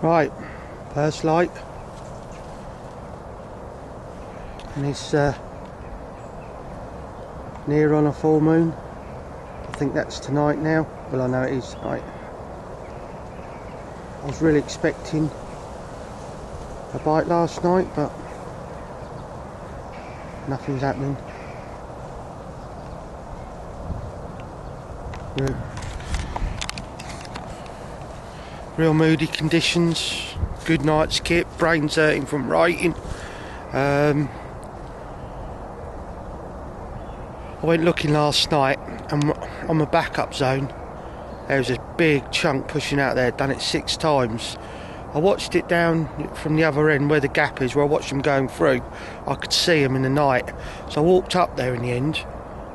Right, first light, and it's near on a full moon. I think that's tonight now. Well, I know it is tonight. I was really expecting a bite last night, but nothing's happening. Real moody conditions. Good night skip. Brain's hurting from writing. I went looking last night, and on the backup zone there was a big chunk pushing out there. Done it 6 times. I watched it down from the other end where the gap is, where I watched them going through. I could see them in the night, so I walked up there in the end,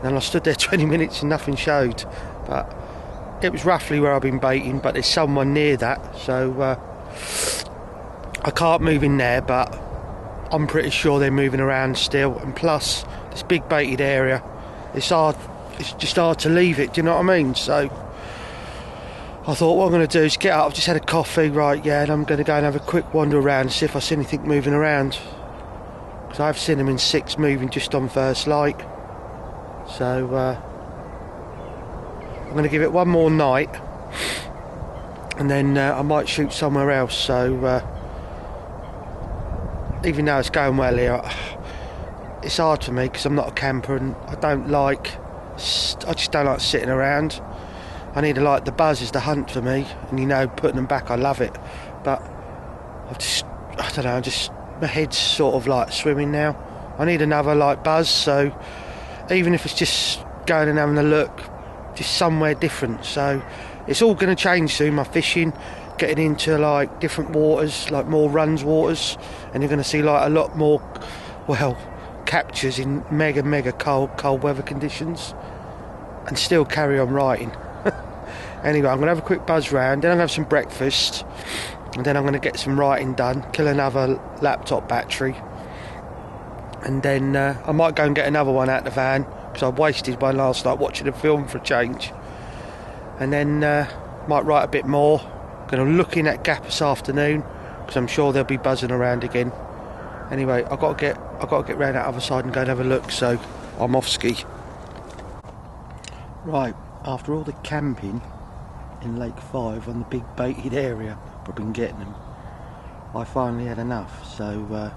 and I stood there 20 minutes and nothing showed. But it was roughly where I've been baiting, but there's someone near that, so I can't move in there, but I'm pretty sure they're moving around still. And plus, this big baited area, it's just hard to leave it, do you know what I mean? So I thought what I'm going to do is get up. I've just had a coffee, right, yeah, and I'm going to go and have a quick wander around and see if I see anything moving around, because I've seen them in 6 moving just on first light. So I'm going to give it one more night, and then I might shoot somewhere else. So even though it's going well here, it's hard for me because I'm not a camper, and I just don't like sitting around. I need the buzz is the hunt for me, and putting them back, I love it. But I don't know, my head's sort of like swimming now. I need another buzz, so even if it's just going and having a look, just somewhere different. So it's all going to change soon, my fishing, getting into different waters, more runs waters, and you're going to see a lot more, captures in mega cold weather conditions, and still carry on writing. Anyway, I'm going to have a quick buzz round, then I'm going to have some breakfast, and then I'm going to get some writing done, kill another laptop battery, and then I might go and get another one out the van, because I wasted one last night watching a film for a change. And then might write a bit more. Going to look in that gap this afternoon, because I'm sure they'll be buzzing around again. Anyway, I've got to get round that other side and go and have a look, so I'm off ski. Right, after all the camping in Lake 5 on the big baited area I've been getting them, I finally had enough. So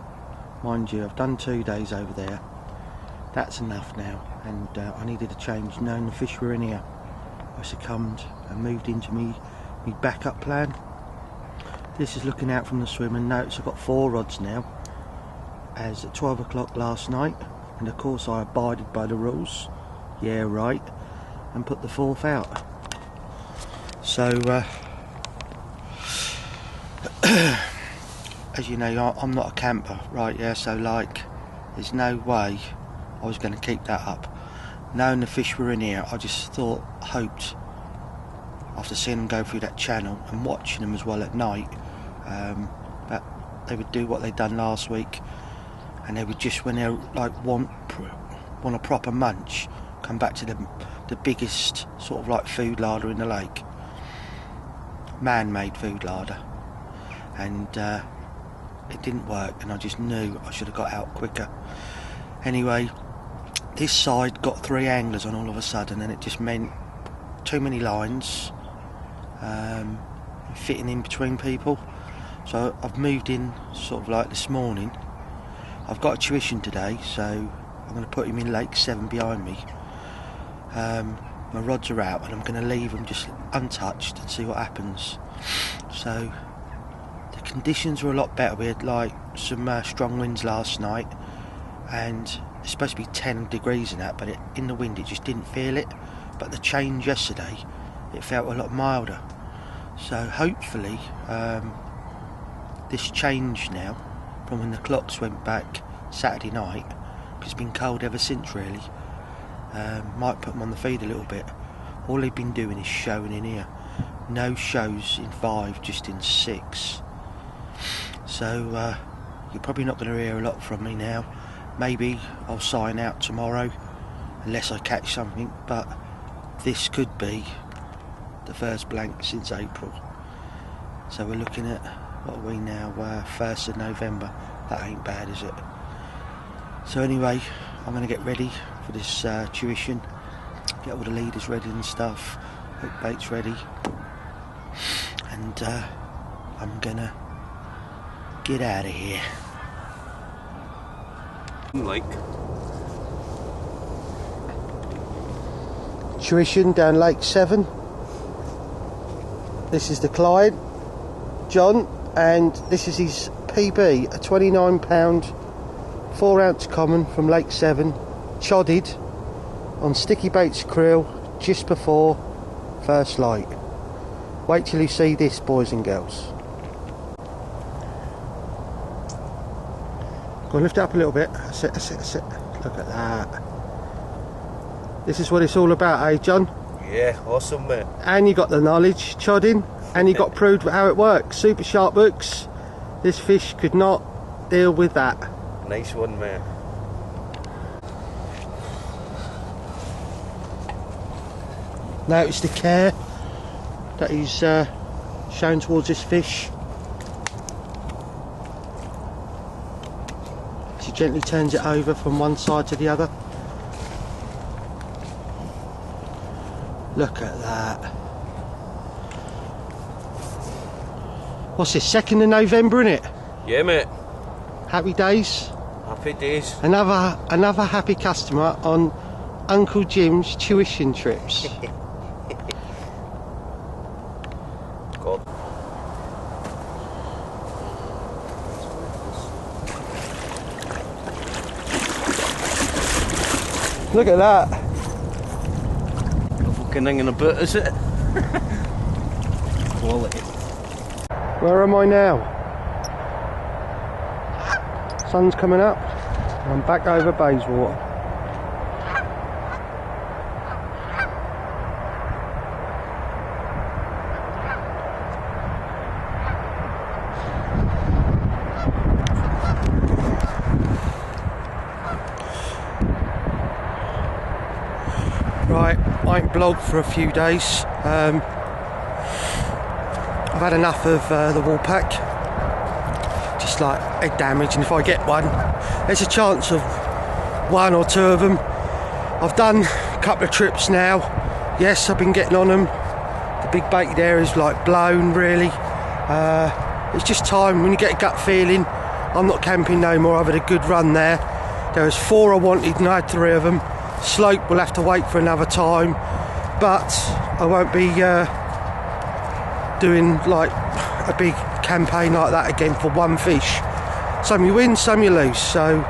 mind you, I've done 2 days over there. That's enough now, and I needed a change. Knowing the fish were in here, I succumbed and moved into me backup plan. This is looking out from the swim, and notice I've got 4 rods now, as at 12 o'clock last night, and of course I abided by the rules, yeah right, and put the 4th out. So as you know, I'm not a camper, right, yeah, so there's no way I was going to keep that up. Knowing the fish were in here, I just hoped, after seeing them go through that channel and watching them as well at night, that they would do what they'd done last week, and they would just, when they want a proper munch, come back to the biggest sort of food larder in the lake, man-made food larder, and it didn't work, and I just knew I should have got out quicker. Anyway, this side got 3 anglers on all of a sudden, and it just meant too many lines fitting in between people. So I've moved in sort of this morning. I've got a tuition today, so I'm going to put him in Lake 7 behind me. My rods are out, and I'm going to leave them just untouched and see what happens. So the conditions were a lot better. We had some strong winds last night, and it's supposed to be 10 degrees in that, but in the wind it just didn't feel it. But the change yesterday, it felt a lot milder. So hopefully this change now, from when the clocks went back Saturday night, because it's been cold ever since really, might put them on the feed a little bit. All they've been doing is showing in here. No shows in 5, just in 6. So you're probably not going to hear a lot from me now. Maybe I'll sign out tomorrow, unless I catch something, but this could be the first blank since April. So we're looking at What are we now? 1st of November. That ain't bad, is it? So anyway, I'm going to get ready for this tuition. Get all the leaders ready and stuff. Hook baits ready. And I'm going to get out of here. Like Tuition down Lake 7. This is the client, John, and this is his PB, a £29 4 ounce common from Lake 7, chodded on sticky baits krill just before first light. Wait till you see this, boys and girls. Go on, lift it up a little bit. That's it, that's it, that's it. Look at that. This is what it's all about, eh, John? Yeah, awesome, mate. And you got the knowledge, chodding, and you got proved how it works. Super sharp hooks. This fish could not deal with that. Nice one, mate. Notice the care that he's shown towards this fish. He gently turns it over from one side to the other. Look at that. What's this, 2nd of November, innit? Yeah, mate. Happy days. Happy days. Another happy customer on Uncle Jim's tuition trips. God. Look at that. Fucking thing in a bit, is it? Quality. Where am I now? Sun's coming up. I'm back over Bayswater. Right, I ain't blogged for a few days. I've had enough of the wool pack. Just like egg damage, and if I get one, there's a chance of one or two of them. I've done a couple of trips now. Yes, I've been getting on them. The big baited area's like blown, really. It's just time. When you get a gut feeling, I'm not camping no more. I've had a good run there. There was 4 I wanted and I had 3 of them. Slope will have to wait for another time, but I won't be doing like a big campaign like that again for one fish. Some you win, some you lose. So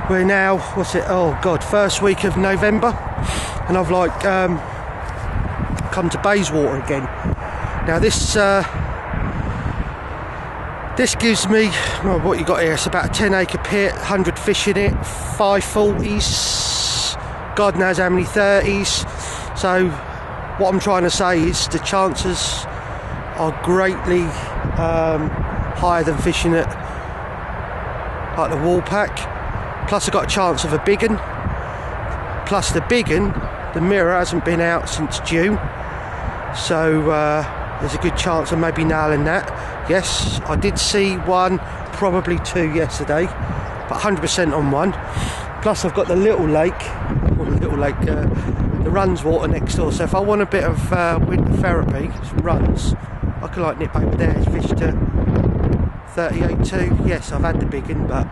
we're now, what's it, oh god, first week of November, and I've like come to Bayswater again. Now this gives me, well, what you got here, it's about a 10-acre pit, 100 fish in it, 5 40s, God knows how many 30s. So what I'm trying to say is the chances are greatly higher than fishing at like the wool pack. Plus I've got a chance of a big un. Plus the big un, the mirror hasn't been out since June, so there's a good chance of maybe nailing that. Yes, I did see one, probably 2 yesterday, but 100% on one. Plus I've got the little lake, the runs water next door, so if I want a bit of winter therapy, some runs, I can like nip over there, fish to 38.2. Yes, I've had the big one, but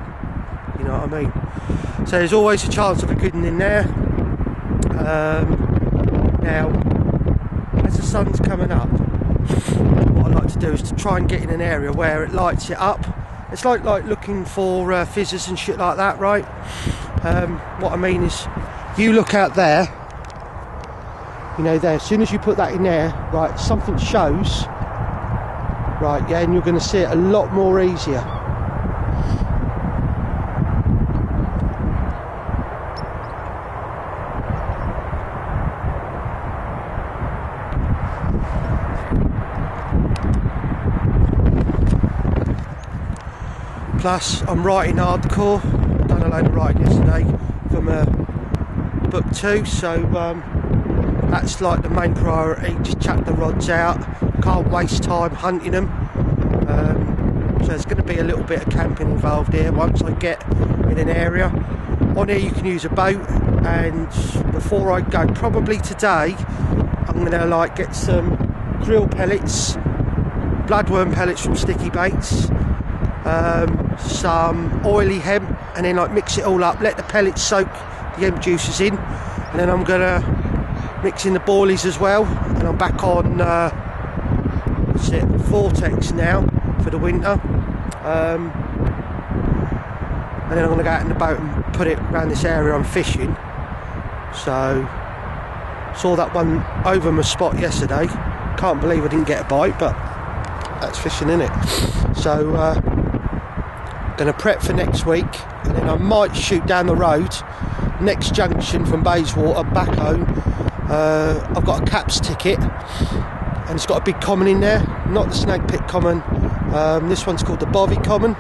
you know what I mean. So there's always a chance of a good one in there. Now, as the sun's coming up, what I like to do is to try and get in an area where it lights it up. It's like looking for fizzers and shit like that, right? What I mean is, you look out there, you know, there, as soon as you put that in there, right, something shows, right, yeah, and you're going to see it a lot more easier. Plus, I'm writing hardcore. Done a load of writing yesterday from book 2, so that's like the main priority. Just chuck the rods out. Can't waste time hunting them. there's going to be a little bit of camping involved here once I get in an area. On here you can use a boat, and before I go, probably today, I'm going to like get some grill pellets, bloodworm pellets from Sticky Baits, some oily hemp, and then like mix it all up, let the pellets soak the hemp juices in, and then I'm going to mix in the boilies as well, and I'm back on what's it, Vortex now for the winter, and then I'm going to go out in the boat and put it around this area I'm fishing. So saw that one over my spot yesterday, can't believe I didn't get a bite, but that's fishing, isn't it? So going to prep for next week, and then I might shoot down the road next junction from Bayswater back home. I've got a caps ticket, and it's got a big common in there, not the snake pit common. This one's called the Bovy common.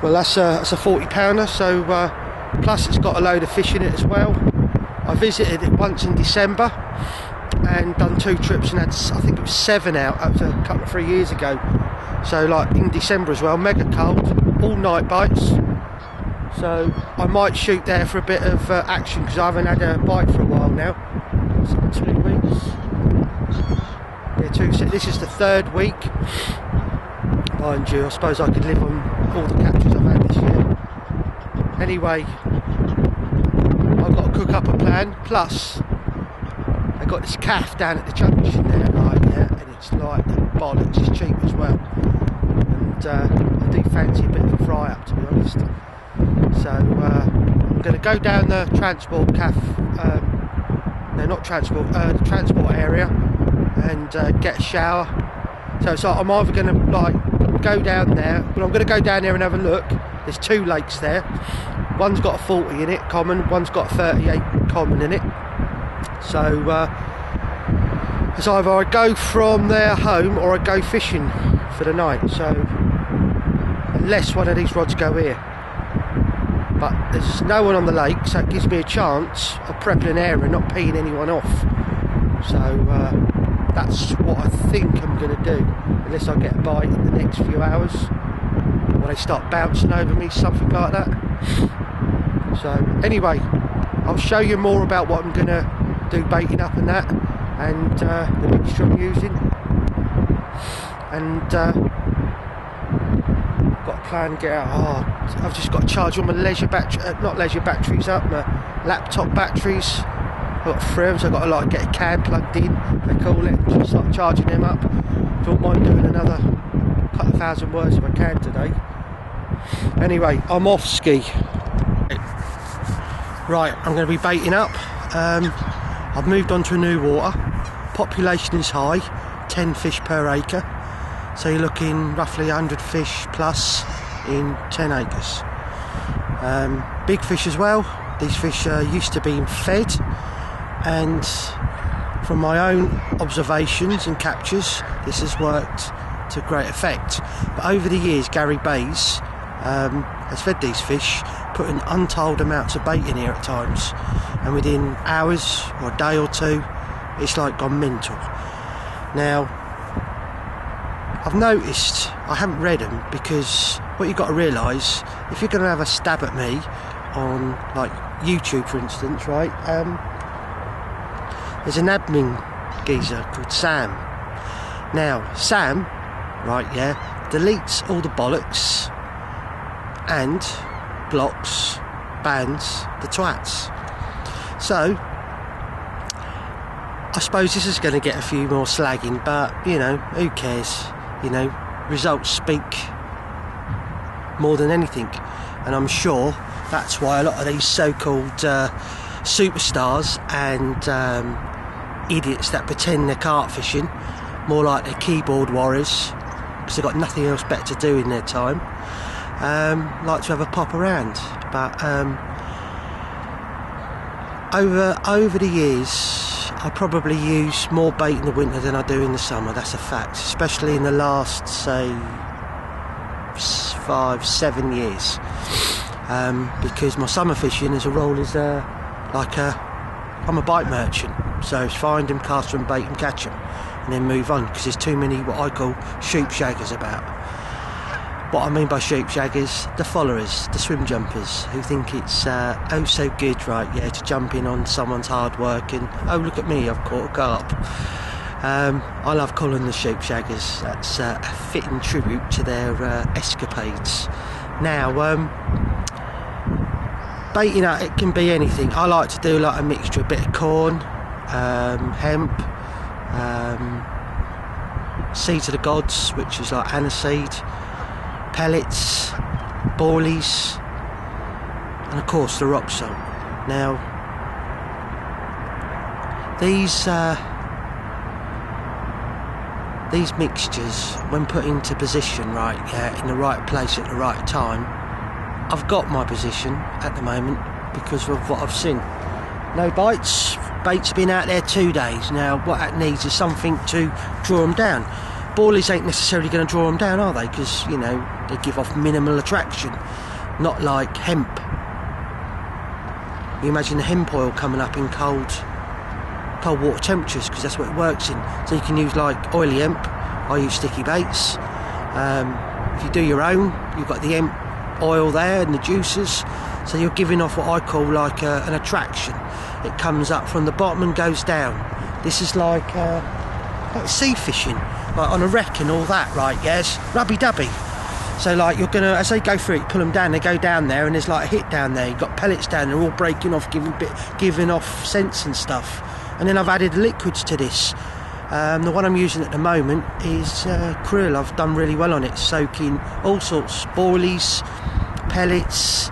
Well, that's a 40 pounder, so plus it's got a load of fish in it as well. I visited it once in December and done 2 trips and had, I think it was 7 out. That was a couple of 3 years ago. So like in December as well, mega cold, all night bites. So I might shoot there for a bit of action, because I haven't had a bite for a while now. It's 2 weeks. Yeah, this is the 3rd week. Mind you, I suppose I could live on all the captures I've had this year. Anyway, I've got to cook up a plan. Plus, I got this calf down at the junction there, right? Yeah, and it's like the bollocks. It's cheap as well, and I do fancy a bit of a fry up, to be honest. So I'm going to go down the transport the transport area, and get a shower. So it's like I'm either going to like go down there, but I'm going to go down there and have a look. There's 2 lakes there. One's got a 40 in it, common. One's got a 38 common in it. So it's either I go from there home or I go fishing for the night. So unless one of these rods go here, but there's no one on the lake, so it gives me a chance of prepping an area and not peeing anyone off. So that's what I think I'm going to do, unless I get a bite in the next few hours, or they start bouncing over me, something like that. So anyway, I'll show you more about what I'm going to do baiting up and that, and the mixture I'm using, and got a plan to get out. I've just got to charge all my batteries up, my laptop batteries. I've got 3 of them, so I've got to like get a can plugged in, they call it, and just start charging them up. Don't mind doing another couple of 1,000 words if I can today. Anyway, I'm off ski. Right, I'm going to be baiting up. I've moved on to a new water. Population is high, 10 fish per acre. So you're looking roughly 100 fish plus in 10 acres. Big fish as well. These fish are used to being fed, and from my own observations and captures, this has worked to great effect. But over the years, Gary Bays has fed these fish, putting untold amounts of bait in here at times, and within hours or a day or 2, it's like gone mental. Now, I've noticed, I haven't read them, because what you've got to realise, if you're going to have a stab at me on like YouTube for instance, right, there's an admin geezer called Sam. Now Sam, right, yeah, deletes all the bollocks and blocks, bans the twats. So I suppose this is going to get a few more slagging, but you know, who cares? You know, results speak more than anything, and I'm sure that's why a lot of these so-called superstars and idiots that pretend they're carp fishing, more like they're keyboard warriors, because they've got nothing else better to do in their time, like to have a pop around. But over the years, I probably use more bait in the winter than I do in the summer. That's a fact, especially in the last, say, 5-7 years, because my summer fishing as a rule is I'm a bite merchant, so it's find them, cast them, bait them, catch them, and then move on, because there's too many what I call shoop shaggers about. What I mean by sheepshaggers, the followers, the swim jumpers, who think it's oh so good, right, yeah, to jump in on someone's hard work and, oh look at me, I've caught a carp. I love calling the sheepshaggers. That's a fitting tribute to their escapades. Now, baiting out, it can be anything. I like to do like a mixture, a bit of corn, hemp, seeds of the gods, which is like aniseed, pellets, boilies, and of course the rock salt. Now, these mixtures, when put into position, right, yeah, in the right place at the right time, I've got my position at the moment because of what I've seen. No bites, bait's been out there 2 days. Now what that needs is something to draw them down. Boilies ain't necessarily going to draw them down, are they? Because, you know, they give off minimal attraction, not like hemp. You imagine the hemp oil coming up in cold water temperatures, because that's what it works in. So you can use like oily hemp. I use sticky baits. If you do your own, you've got the hemp oil there and the juices, so you're giving off what I call like an attraction. It comes up from the bottom and goes down. This is like sea fishing, like on a wreck and all that, right? Yes, rubby-dubby. So like you're gonna, as they go through it, pull them down, they go down there, and there's like a hit down there. You've got pellets down there, all breaking off, giving off scents and stuff. And then I've added liquids to this. The one I'm using at the moment is krill. I've done really well on it, soaking all sorts, boilies, pellets,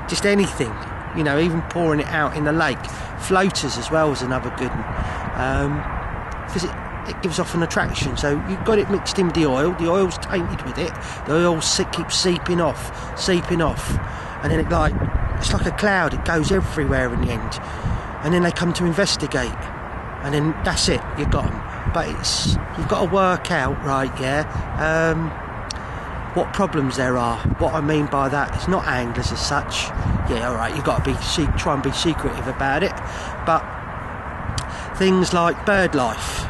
just anything, you know, even pouring it out in the lake. Floaters as well is another good one, because it gives off an attraction. So you've got it mixed in with the oil's tainted with it, the oil keeps seeping off, and then it's like a cloud, it goes everywhere in the end. And then they come to investigate, and then that's it, you've got them. But you've got to work out, right, yeah, what problems there are. What I mean by that is not anglers as such. Yeah, alright, you've got to try and be secretive about it, but things like bird life,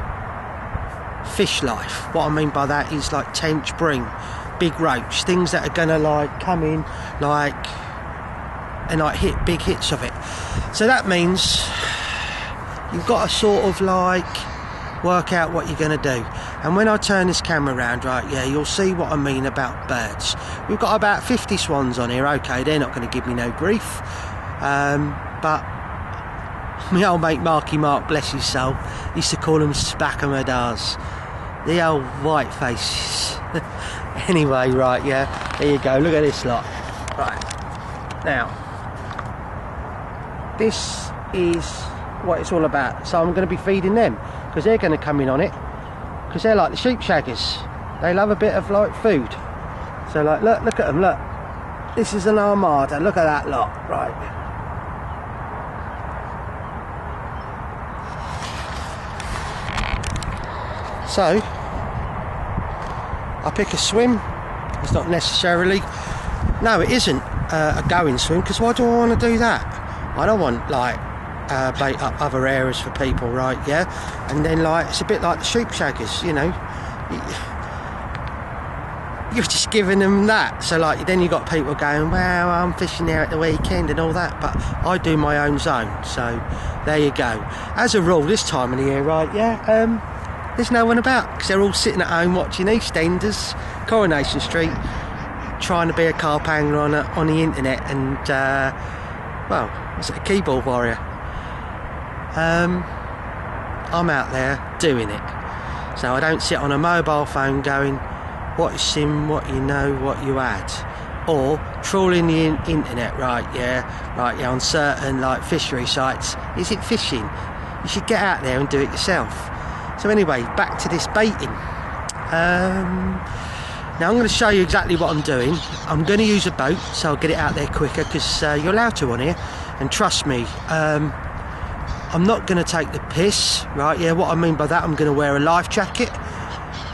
fish life. What I mean by that is like tench, bring, big roach, things that are going to like come in and like hit big hits of it. So that means you've got to sort of like work out what you're going to do. And when I turn this camera around, right, yeah, you'll see what I mean about birds. We've got about 50 swans on here. Okay, they're not going to give me no grief, but my old mate Marky Mark, bless his soul, used to call them spackamadars, the old white faces. Anyway, right, yeah, there you go, look at this lot. Right, now this is what it's all about. So I'm going to be feeding them, because they're going to come in on it, because they're like the sheepshaggers. They love a bit of like food. So like look at them, look, this is an armada, look at that lot, right. So I pick a swim. It's not necessarily, no it isn't a going swim, because why do I want to do that? I don't want like bait up other areas for people, right, yeah, and then like it's a bit like the sheepshaggers, you know, you're just giving them that. So like then you got people going, well, I'm fishing there at the weekend and all that, but I do my own zone. So there you go. As a rule this time of the year, right, yeah, there's no one about, because they're all sitting at home watching EastEnders, Coronation Street, trying to be a carp angler on the internet, and well, what's it, a keyboard warrior. I'm out there doing it, so I don't sit on a mobile phone going, what is sim, what you know, what you add, or trawling the internet, right, yeah, on certain like fishery sites. Is it fishing? You should get out there and do it yourself. So anyway, back to this baiting. Now I'm going to show you exactly what I'm doing. I'm going to use a boat, so I'll get it out there quicker, because you're allowed to on here, and trust me, I'm not going to take the piss, right, yeah, what I mean by that, I'm going to wear a life jacket.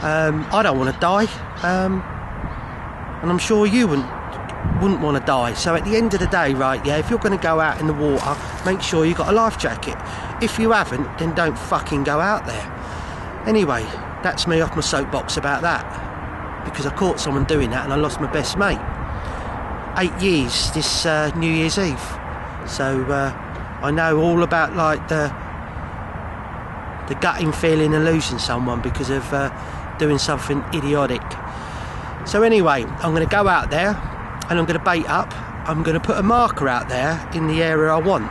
I don't want to die, and I'm sure you wouldn't want to die. So at the end of the day, right, yeah, if you're going to go out in the water, make sure you've got a life jacket. If you haven't, then don't fucking go out there. Anyway, that's me off my soapbox about that. because I caught someone doing that and I lost my best mate. 8 years this New Year's Eve. So I know all about like the gutting feeling of losing someone because of doing something idiotic. So anyway, I'm going to go out there and I'm going to bait up. I'm going to put a marker out there in the area I want.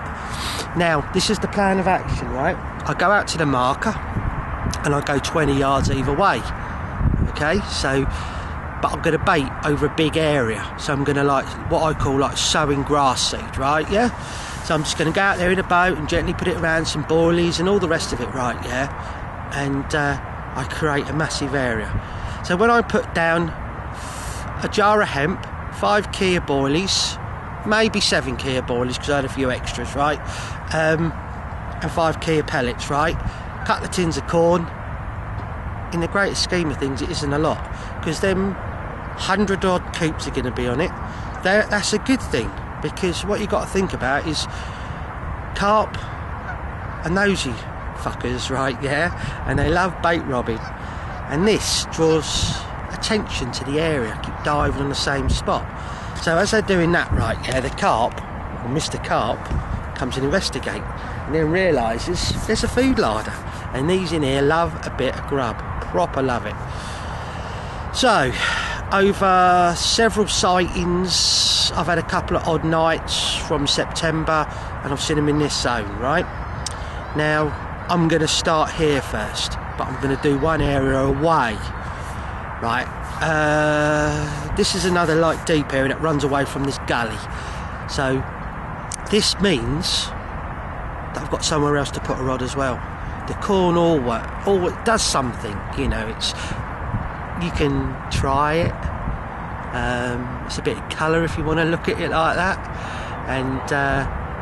Now, this is the plan of action, right? I go out to the marker and I go 20 yards either way. Okay, so, but I'm going to bait over a big area. So I'm going to like, what I call like sowing grass seed, right? Yeah? So I'm just going to go out there in a boat and gently put it around some boilies and all the rest of it, right? Yeah? And I create a massive area. So when I put down a jar of hemp, 5 Kia boilies, maybe 7 Kia boilies because I had a few extras, right? And 5 Kia pellets, right? A couple of tins of corn. In the greater scheme of things, it isn't a lot because them 100 odd coops are going to be on it. That's a good thing because what you got to think about is carp are nosy fuckers, right? Yeah, and they love bait robbing, and this draws attention to the area. Keep diving on the same spot. So as they're doing that, right, yeah, the carp, or Mr. Carp, comes and investigate and then realises there's a food larder and these in here love a bit of grub, proper love it. So over several sightings, I've had a couple of odd nights from September and I've seen them in this zone, right? Now I'm going to start here first, but I'm going to do one area away, right? This is another like deep area that runs away from this gully, so this means that I've got somewhere else to put a rod as well. The corn all does something, you know. It's, you can try it. It's a bit of colour if you want to look at it like that, and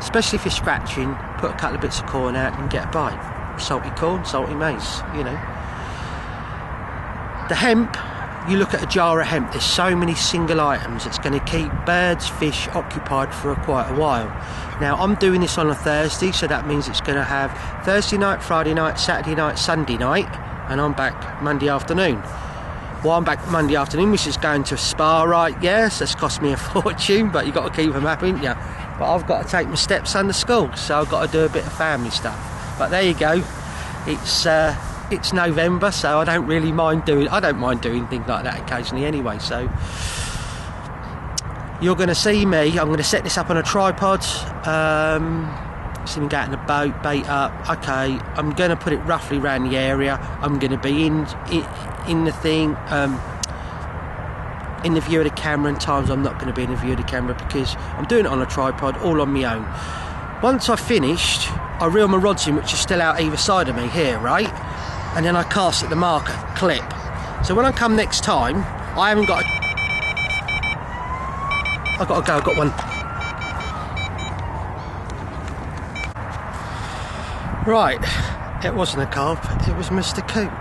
especially if you're scratching, put a couple of bits of corn out and get a bite. Salty corn, salty maize, you know. The hemp, you look at a jar of hemp, there's so many single items, it's going to keep birds, fish occupied for quite a while. Now I'm doing this on a Thursday, so that means it's going to have Thursday night, Friday night, Saturday night, Sunday night, and I'm back Monday afternoon. Well, I'm back Monday afternoon, which is going to a spa, right? Yes, that's cost me a fortune, but you've got to keep them happy, haven't you? But I've got to take my stepson to school, so I've got to do a bit of family stuff. But there you go, it's November, so I don't mind doing things like that occasionally anyway. So you're going to see me, I'm going to set this up on a tripod, see me go out in a boat, bait up. Okay, I'm going to put it roughly around the area. I'm going to be in the thing, in the view of the camera, and times I'm not going to be in the view of the camera because I'm doing it on a tripod, all on my own. Once I've finished, I reel my rods in, which are still out either side of me here, right? And then I cast at the marker, clip. So when I come next time, I haven't got I've got to go, I've got one. Right, it wasn't a carp, it was Mr. Coot.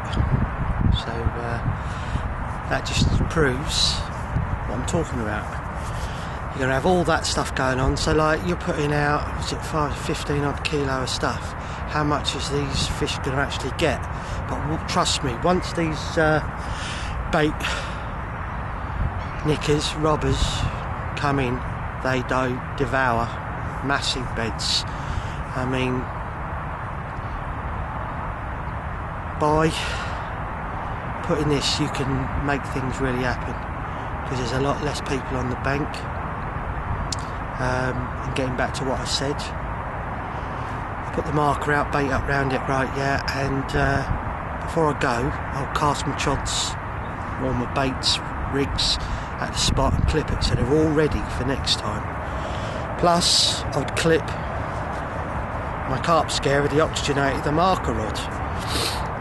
So that just proves what I'm talking about. You're going to have all that stuff going on, so like you're putting out, what's it, 15 odd kilo of stuff. How much is these fish going to actually get? But trust me, once these bait nickers, robbers come in, they do devour massive beds. I mean, by putting this, you can make things really happen because there's a lot less people on the bank. And getting back to what I said, I put the marker out, bait up round it, right, yeah, and before I go, I'll cast my chods, all my baits, rigs at the spot and clip it so they're all ready for next time. Plus, I'd clip my carp scare with the oxygenated, the marker rod,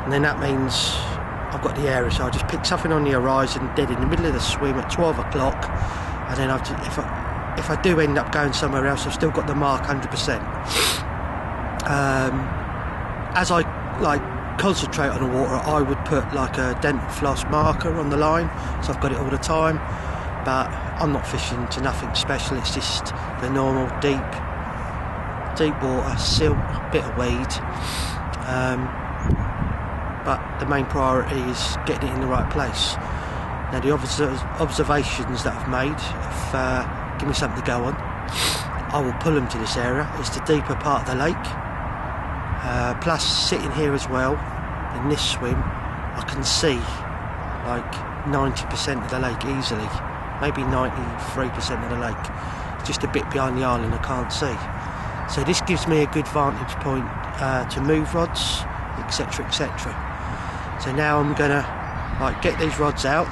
and then that means I've got the area, so I just pick something on the horizon dead in the middle of the swim at 12 o'clock, and then if I do end up going somewhere else, I've still got the mark 100%. As I like concentrate on the water, I would put like a dental floss marker on the line, so I've got it all the time. But I'm not fishing to nothing special, it's just the normal deep water, silt, bit of weed. But the main priority is getting it in the right place. Now the observations that I've made have given me something to go on. I will pull them to this area. It's the deeper part of the lake. Plus sitting here as well, in this swim, I can see like 90% of the lake easily. Maybe 93% of the lake. It's just a bit behind the island I can't see. So this gives me a good vantage point to move rods, etc, etc. So now I'm gonna get these rods out,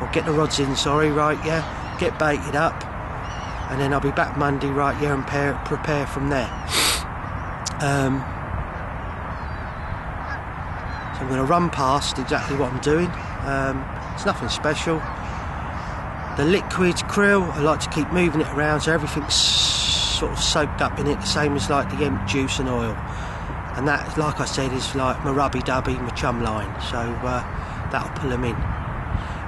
or get the rods in, sorry, right, yeah, get baited up, and then I'll be back Monday, right, yeah, and prepare from there. So I'm going to run past exactly what I'm doing. It's nothing special. The liquid krill, I like to keep moving it around so everything's sort of soaked up in it, the same as like the hemp juice and oil. And that, like I said, is like my rubby-dubby, my chum line. So that'll pull them in.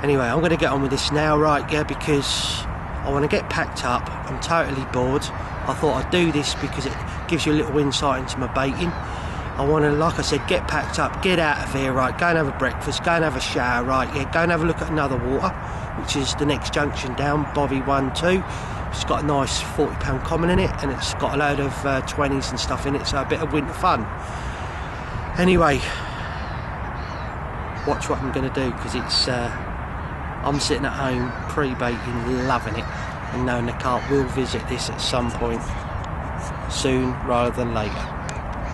Anyway, I'm going to get on with this now, right, yeah, because I want to get packed up. I'm totally bored. I thought I'd do this because it gives you a little insight into my baiting. I want to, like I said, get packed up, get out of here, right, go and have a breakfast, go and have a shower, right, yeah, go and have a look at another water, which is the next junction down, Bobby 1-2. It's got a nice £40 common in it, and it's got a load of 20s and stuff in it, so a bit of winter fun. Anyway, watch what I'm going to do, because it's I'm sitting at home pre-baiting, loving it, and knowing the carp will visit this at some point soon rather than later.